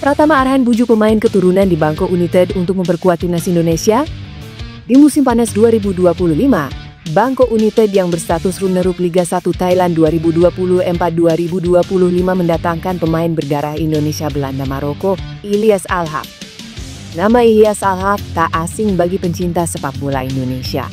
Pratama Arhan bujuk pemain keturunan di Bangkok United untuk memperkuat timnas Indonesia. Di musim panas 2025, Bangkok United yang berstatus runner-up Liga 1 Thailand 2024-2025 mendatangkan pemain berdarah Indonesia Belanda Maroko, Ilyas Alhaf. Nama Ilyas Alhaf tak asing bagi pencinta sepak bola Indonesia.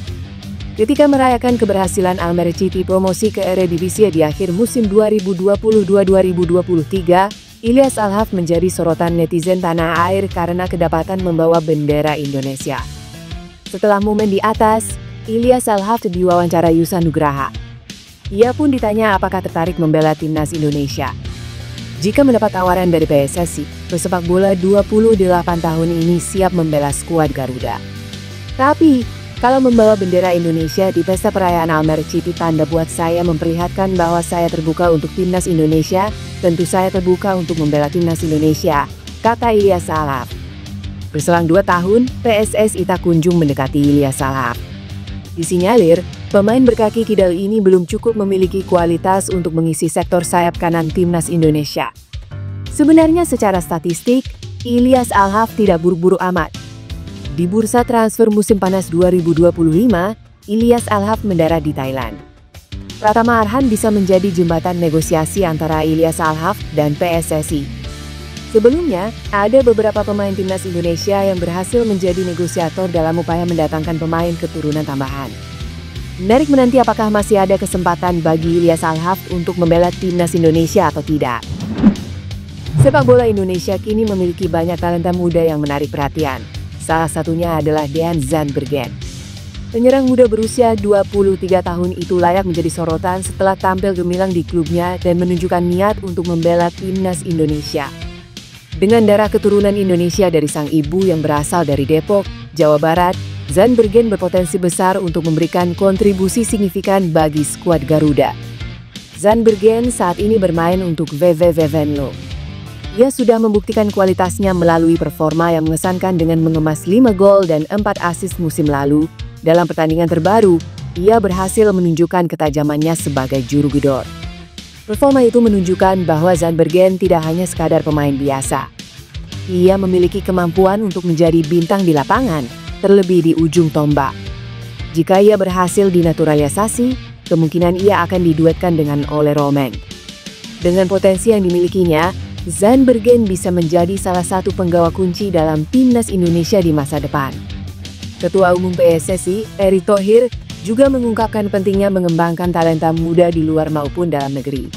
Ketika merayakan keberhasilan Al Merah promosi ke Eredivisie di akhir musim 2022-2023, Ilyas Alhaf menjadi sorotan netizen tanah air karena kedapatan membawa bendera Indonesia. Setelah momen di atas, Ilyas Alhaf diwawancara Yusa Nugraha. Ia pun ditanya apakah tertarik membela timnas Indonesia. Jika mendapat tawaran dari PSSI, pesepak bola 28 tahun ini siap membela skuad Garuda. Tapi, kalau membawa bendera Indonesia di pesta perayaan Al Merah tanda buat saya memperlihatkan bahwa saya terbuka untuk timnas Indonesia, tentu saya terbuka untuk membela timnas Indonesia, kata Ilyas Alhaf. Berselang 2 tahun, PSSI tak kunjung mendekati Ilyas Alhaf. Disinyalir, pemain berkaki kidal ini belum cukup memiliki kualitas untuk mengisi sektor sayap kanan timnas Indonesia. Sebenarnya secara statistik, Ilyas Alhaf tidak buru-buru amat. Di bursa transfer musim panas 2025, Ilyas Alhaf mendarat di Thailand. Pratama Arhan bisa menjadi jembatan negosiasi antara Ilyas Alhaf dan PSSI. Sebelumnya, ada beberapa pemain timnas Indonesia yang berhasil menjadi negosiator dalam upaya mendatangkan pemain keturunan tambahan. Menarik menanti apakah masih ada kesempatan bagi Ilyas Alhaf untuk membela timnas Indonesia atau tidak. Sepak bola Indonesia kini memiliki banyak talenta muda yang menarik perhatian. Salah satunya adalah Dean Zandbergen. Penyerang muda berusia 23 tahun itu layak menjadi sorotan setelah tampil gemilang di klubnya dan menunjukkan niat untuk membela timnas Indonesia. Dengan darah keturunan Indonesia dari sang ibu yang berasal dari Depok, Jawa Barat, Zandbergen berpotensi besar untuk memberikan kontribusi signifikan bagi skuad Garuda. Zandbergen saat ini bermain untuk VVV Venlo. Ia sudah membuktikan kualitasnya melalui performa yang mengesankan dengan mengemas 5 gol dan 4 assist musim lalu. Dalam pertandingan terbaru, ia berhasil menunjukkan ketajamannya sebagai juru gedor. Performa itu menunjukkan bahwa Zandbergen tidak hanya sekadar pemain biasa. Ia memiliki kemampuan untuk menjadi bintang di lapangan, terlebih di ujung tombak. Jika ia berhasil dinaturalisasi, kemungkinan ia akan diduetkan dengan Ole Roman. Dengan potensi yang dimilikinya, Zandbergen bisa menjadi salah satu penggawa kunci dalam timnas Indonesia di masa depan. Ketua Umum PSSI, Erick Thohir, juga mengungkapkan pentingnya mengembangkan talenta muda di luar maupun dalam negeri.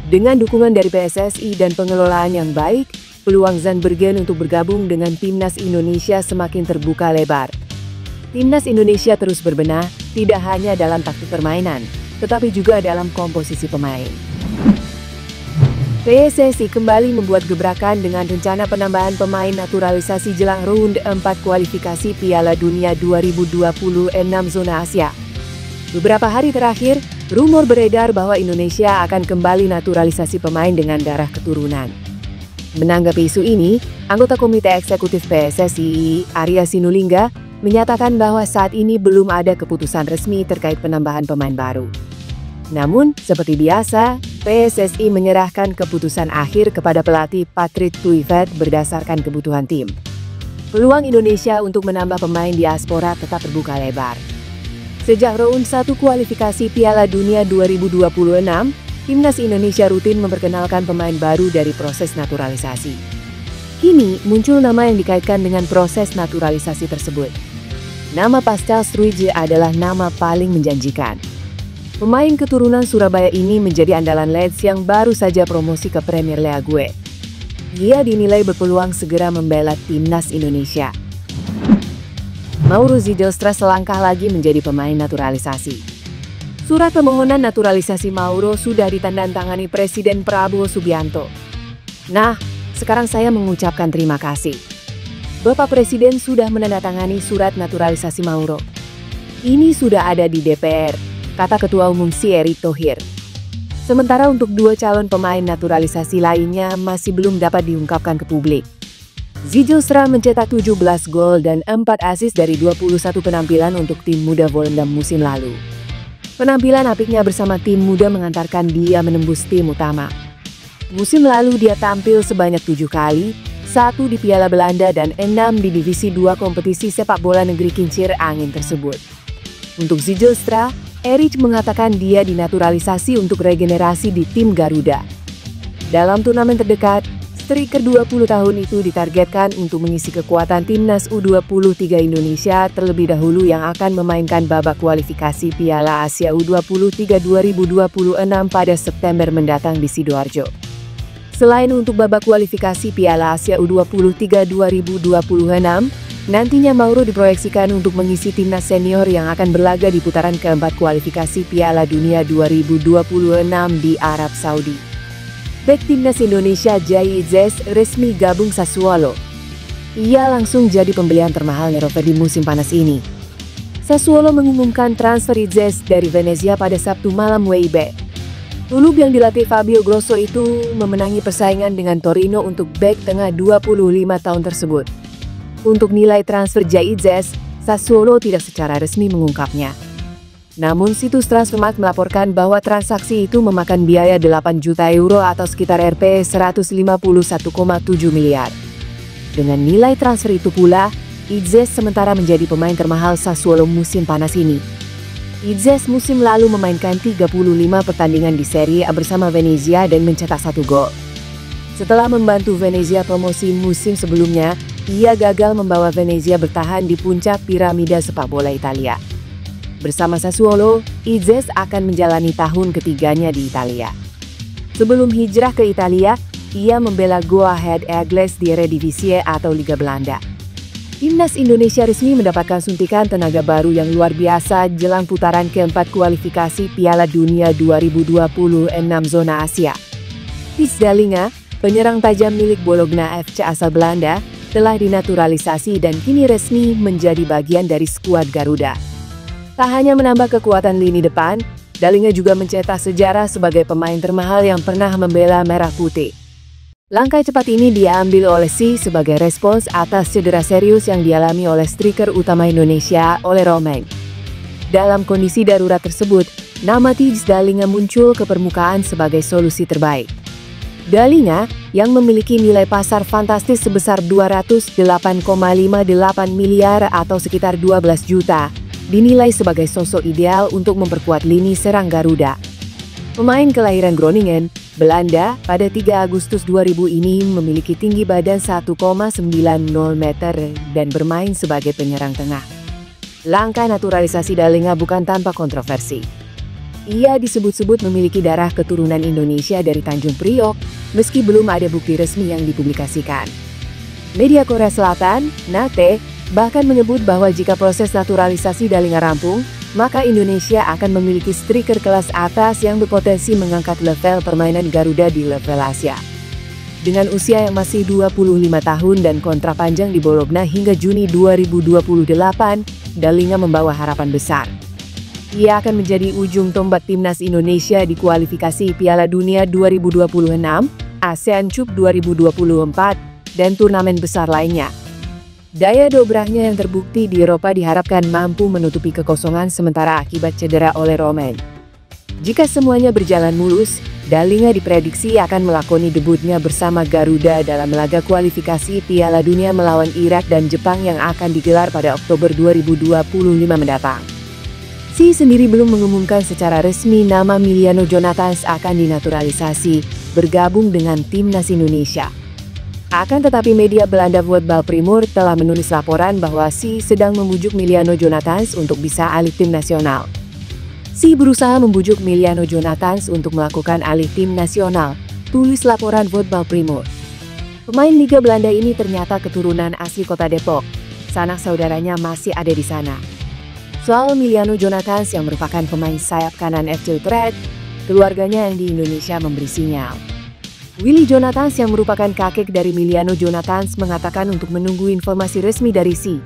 Dengan dukungan dari PSSI dan pengelolaan yang baik, peluang Zandbergen untuk bergabung dengan timnas Indonesia semakin terbuka lebar. Timnas Indonesia terus berbenah, tidak hanya dalam taktik permainan, tetapi juga dalam komposisi pemain. PSSI kembali membuat gebrakan dengan rencana penambahan pemain naturalisasi jelang ronde 4 kualifikasi Piala Dunia 2026 zona Asia. Beberapa hari terakhir, rumor beredar bahwa Indonesia akan kembali naturalisasi pemain dengan darah keturunan. Menanggapi isu ini, anggota Komite Eksekutif PSSI, Arya Sinulinga, menyatakan bahwa saat ini belum ada keputusan resmi terkait penambahan pemain baru. Namun, seperti biasa, PSSI menyerahkan keputusan akhir kepada pelatih Patrick Kluivert berdasarkan kebutuhan tim. Peluang Indonesia untuk menambah pemain diaspora tetap terbuka lebar. Sejak ronde 1 kualifikasi Piala Dunia 2026, timnas Indonesia rutin memperkenalkan pemain baru dari proses naturalisasi. Kini, muncul nama yang dikaitkan dengan proses naturalisasi tersebut. Nama Pascal Struije adalah nama paling menjanjikan. Pemain keturunan Surabaya ini menjadi andalan Leeds yang baru saja promosi ke Premier League. Ia dinilai berpeluang segera membela timnas Indonesia. Mauro Zijlstra selangkah lagi menjadi pemain naturalisasi. Surat permohonan naturalisasi Mauro sudah ditandatangani Presiden Prabowo Subianto. Nah, sekarang saya mengucapkan terima kasih. Bapak Presiden sudah menandatangani surat naturalisasi Mauro. Ini sudah ada di DPR. Kata Ketua Umum Erick Thohir. Sementara untuk 2 calon pemain naturalisasi lainnya masih belum dapat diungkapkan ke publik. Zijlstra mencetak 17 gol dan 4 assist dari 21 penampilan untuk tim muda Volendam musim lalu. Penampilan apiknya bersama tim muda mengantarkan dia menembus tim utama. Musim lalu dia tampil sebanyak 7 kali, 1 di Piala Belanda dan 6 di Divisi 2 kompetisi sepak bola negeri kincir angin tersebut. Untuk Zijlstra, Erik mengatakan dia dinaturalisasi untuk regenerasi di tim Garuda. Dalam turnamen terdekat, striker 20 tahun itu ditargetkan untuk mengisi kekuatan timnas U23 Indonesia terlebih dahulu yang akan memainkan babak kualifikasi Piala Asia U23 2026 pada September mendatang di Sidoarjo. Selain untuk babak kualifikasi Piala Asia U23 2026, nantinya Mauro diproyeksikan untuk mengisi timnas senior yang akan berlaga di putaran keempat kualifikasi Piala Dunia 2026 di Arab Saudi. Bek timnas Indonesia Jai Izzes resmi gabung Sassuolo. Ia langsung jadi pembelian termahal Nerover di musim panas ini. Sassuolo mengumumkan transfer Izzes dari Venezia pada Sabtu malam WIB. Klub yang dilatih Fabio Grosso itu memenangi persaingan dengan Torino untuk bek tengah 25 tahun tersebut. Untuk nilai transfer Jai Izzes, Sassuolo tidak secara resmi mengungkapnya. Namun situs Transfermarkt melaporkan bahwa transaksi itu memakan biaya 8 juta euro atau sekitar Rp 151,7 miliar. Dengan nilai transfer itu pula, Izzes sementara menjadi pemain termahal Sassuolo musim panas ini. Izzes musim lalu memainkan 35 pertandingan di Serie A bersama Venezia dan mencetak 1 gol. Setelah membantu Venezia promosi musim sebelumnya, ia gagal membawa Venezia bertahan di puncak piramida sepak bola Italia. Bersama Sassuolo, Izzes akan menjalani tahun ketiganya di Italia. Sebelum hijrah ke Italia, ia membela Go Ahead Eagles di Eredivisie atau Liga Belanda. Timnas Indonesia resmi mendapatkan suntikan tenaga baru yang luar biasa jelang putaran keempat kualifikasi Piala Dunia 2026 zona Asia. Thijs Dallinga, penyerang tajam milik Bologna FC asal Belanda, telah dinaturalisasi dan kini resmi menjadi bagian dari skuad Garuda. Tak hanya menambah kekuatan lini depan, Dallinga juga mencetak sejarah sebagai pemain termahal yang pernah membela Merah Putih. Langkah cepat ini diambil oleh Si sebagai respons atas cedera serius yang dialami oleh striker utama Indonesia, Ole Romain. Dalam kondisi darurat tersebut, nama Thijs Dallinga muncul ke permukaan sebagai solusi terbaik. Dallinga, yang memiliki nilai pasar fantastis sebesar 208,58 miliar atau sekitar 12 juta, dinilai sebagai sosok ideal untuk memperkuat lini serang Garuda. Pemain kelahiran Groningen, Belanda, pada 3 Agustus 2000 ini memiliki tinggi badan 1,90 meter dan bermain sebagai penyerang tengah. Langkah naturalisasi Dallinga bukan tanpa kontroversi. Ia disebut-sebut memiliki darah keturunan Indonesia dari Tanjung Priok, meski belum ada bukti resmi yang dipublikasikan. Media Korea Selatan, NATE, bahkan menyebut bahwa jika proses naturalisasi Dallinga rampung, maka Indonesia akan memiliki striker kelas atas yang berpotensi mengangkat level permainan Garuda di level Asia. Dengan usia yang masih 25 tahun dan kontrak panjang di Bologna hingga Juni 2028, Dallinga membawa harapan besar. Ia akan menjadi ujung tombak timnas Indonesia di kualifikasi Piala Dunia 2026, ASEAN Cup 2024, dan turnamen besar lainnya. Daya dobraknya yang terbukti di Eropa diharapkan mampu menutupi kekosongan sementara akibat cedera Ole Romain. Jika semuanya berjalan mulus, Dallinga diprediksi akan melakoni debutnya bersama Garuda dalam laga kualifikasi Piala Dunia melawan Irak dan Jepang yang akan digelar pada Oktober 2025 mendatang. Si sendiri belum mengumumkan secara resmi nama Miliano Jonathans akan dinaturalisasi, bergabung dengan timnas Indonesia. Akan tetapi media Belanda Voetbal Primeur telah menulis laporan bahwa Si sedang membujuk Miliano Jonathans untuk bisa alih tim nasional. Si berusaha membujuk Miliano Jonathans untuk melakukan alih tim nasional, tulis laporan Voetbal Primeur. Pemain Liga Belanda ini ternyata keturunan asli kota Depok. Sanak saudaranya masih ada di sana. Soal Miliano Jonathans yang merupakan pemain sayap kanan FC Utrecht, keluarganya yang di Indonesia memberi sinyal. Willy Jonathans yang merupakan kakek dari Miliano Jonathans mengatakan untuk menunggu informasi resmi dari Si.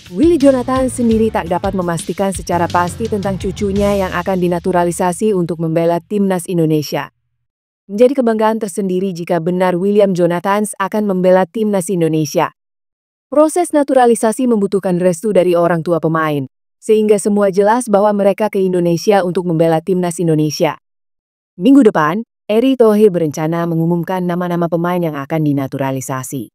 Willy Jonathans sendiri tak dapat memastikan secara pasti tentang cucunya yang akan dinaturalisasi untuk membela timnas Indonesia. Menjadi kebanggaan tersendiri jika benar William Jonathans akan membela timnas Indonesia. Proses naturalisasi membutuhkan restu dari orang tua pemain, sehingga semua jelas bahwa mereka ke Indonesia untuk membela timnas Indonesia. Minggu depan, Erick Thohir berencana mengumumkan nama-nama pemain yang akan dinaturalisasi.